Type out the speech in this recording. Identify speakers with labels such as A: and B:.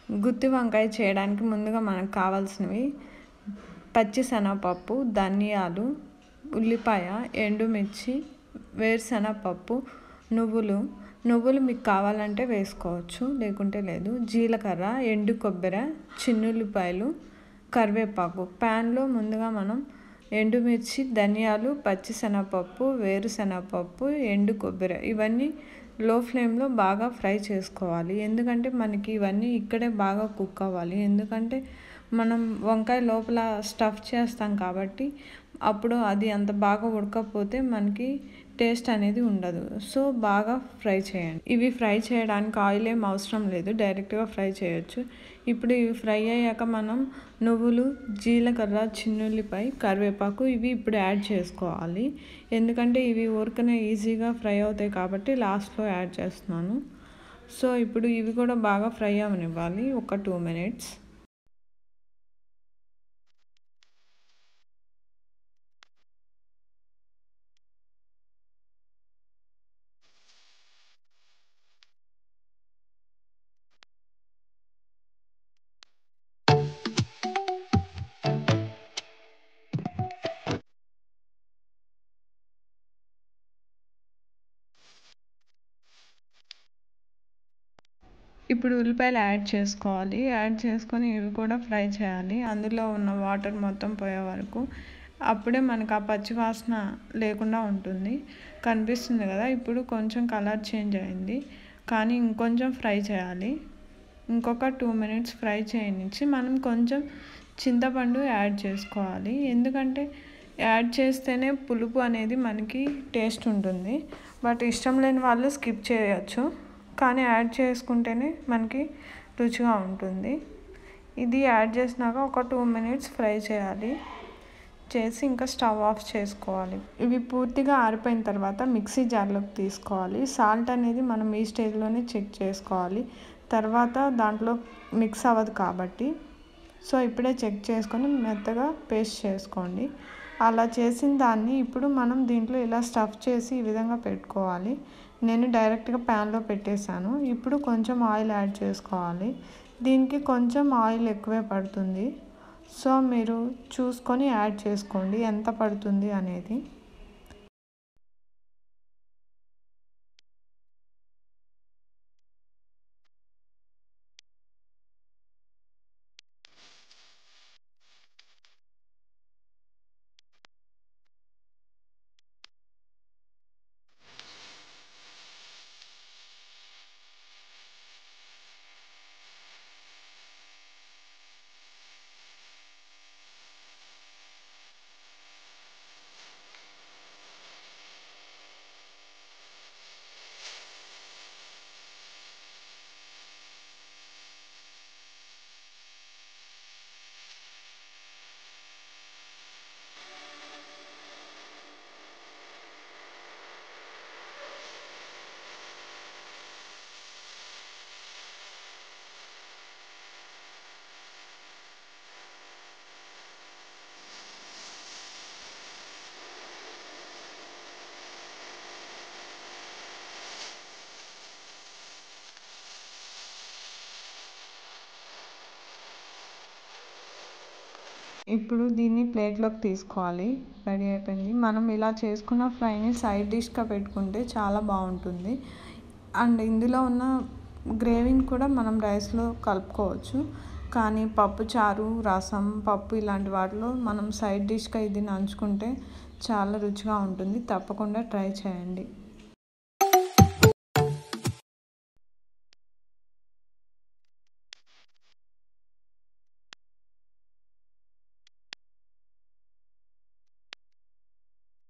A: గుత్తి వంకాయ చేయడానికి ముందుగా మనకు కావాల్సినవి పచ్చి శనగపప్పు, ధనియాలు, ఉల్లిపాయ, ఎండుమిర్చి, వేరుశనగపప్పు, నువ్వులు మీకు కావాలంటే వేసుకోవచ్చు, లేకుంటే లేదు, జీలకర్ర, ఎండు కొబ్బరి, చిన్నుల్లిపాయలు, కరివేపాకు. ప్యాన్లో ముందుగా మనం ఎండుమిర్చి, ధనియాలు, పచ్చి శనగపప్పు, వేరుశనగపప్పు, ఎండు కొబ్బరి ఇవన్నీ లో ఫ్లేమ్లో బాగా ఫ్రై చేసుకోవాలి. ఎందుకంటే మనకి ఇవన్నీ ఇక్కడే బాగా కుక్ అవ్వాలి. ఎందుకంటే మనం వంకాయ లోపల స్టఫ్ చేస్తాం కాబట్టి అప్పుడు అది అంత బాగా ఉడకపోతే మనకి టేస్ట్ అనేది ఉండదు. సో బాగా ఫ్రై చేయండి. ఇవి ఫ్రై చేయడానికి ఆయిల్ ఏం అవసరం లేదు, డైరెక్ట్గా ఫ్రై చేయొచ్చు. ఇప్పుడు ఇవి ఫ్రై అయ్యాక మనం నువ్వులు, జీలకర్ర, చిన్నుల్లిపాయ, కరివేపాకు ఇవి ఇప్పుడు యాడ్ చేసుకోవాలి. ఎందుకంటే ఇవి ఊరికనే ఈజీగా ఫ్రై అవుతాయి కాబట్టి లాస్ట్లో యాడ్ చేస్తున్నాను. సో ఇప్పుడు ఇవి కూడా బాగా ఫ్రై అవనివ్వాలి ఒక 2 minutes. ఇప్పుడు ఉల్లిపాయలు యాడ్ చేసుకోవాలి. యాడ్ చేసుకొని ఇవి కూడా ఫ్రై చేయాలి, అందులో ఉన్న వాటర్ మొత్తం పోయే వరకు. అప్పుడే మనకు ఆ పచ్చి వాసన లేకుండా ఉంటుంది. కనిపిస్తుంది కదా, ఇప్పుడు కొంచెం కలర్ చేంజ్ అయింది, కానీ ఇంకొంచెం ఫ్రై చేయాలి. ఇంకొక 2 minutes ఫ్రై చేయనిచ్చి మనం కొంచెం చింతపండు యాడ్ చేసుకోవాలి. ఎందుకంటే యాడ్ చేస్తేనే పులుపు అనేది మనకి టేస్ట్ ఉంటుంది. బట్ ఇష్టం లేని వాళ్ళు స్కిప్ చేయొచ్చు, కానీ యాడ్ చేసుకుంటేనే మనకి రుచిగా ఉంటుంది. ఇది యాడ్ చేసినాక ఒక 2 minutes ఫ్రై చేయాలి. చేసి ఇంకా స్టవ్ ఆఫ్ చేసుకోవాలి. ఇవి పూర్తిగా ఆరిపోయిన తర్వాత మిక్సీ జార్లోకి తీసుకోవాలి. సాల్ట్ అనేది మనం ఈ స్టేజ్లోనే చెక్ చేసుకోవాలి, తర్వాత దాంట్లో మిక్స్ అవ్వదు కాబట్టి. సో ఇప్పుడే చెక్ చేసుకొని మెత్తగా పేస్ట్ చేసుకోండి. అలా చేసిన దాన్ని ఇప్పుడు మనం దీంట్లో ఇలా స్టఫ్ చేసి ఈ విధంగా పెట్టుకోవాలి. నేను డైరెక్ట్గా ప్యాన్లో పెట్టేశాను. ఇప్పుడు కొంచెం ఆయిల్ యాడ్ చేసుకోవాలి. దీనికి కొంచెం ఆయిల్ ఎక్కువే పడుతుంది. సో మీరు చూసుకొని యాడ్ చేసుకోండి ఎంత పడుతుంది అనేది. ఇప్పుడు దీన్ని ప్లేట్లోకి తీసుకోవాలి. రెడీ అయిపోయింది. మనం ఇలా చేసుకున్న ఫ్రైని సైడ్ డిష్గా పెట్టుకుంటే చాలా బాగుంటుంది. అండ్ ఇందులో ఉన్న గ్రేవీని కూడా మనం రైస్లో కలుపుకోవచ్చు, కానీ పప్పు చారు, రసం, పప్పు ఇలాంటి వాటిలో మనం సైడ్ డిష్గా ఇది నంచుకుంటే చాలా రుచిగా ఉంటుంది. తప్పకుండా ట్రై చేయండి.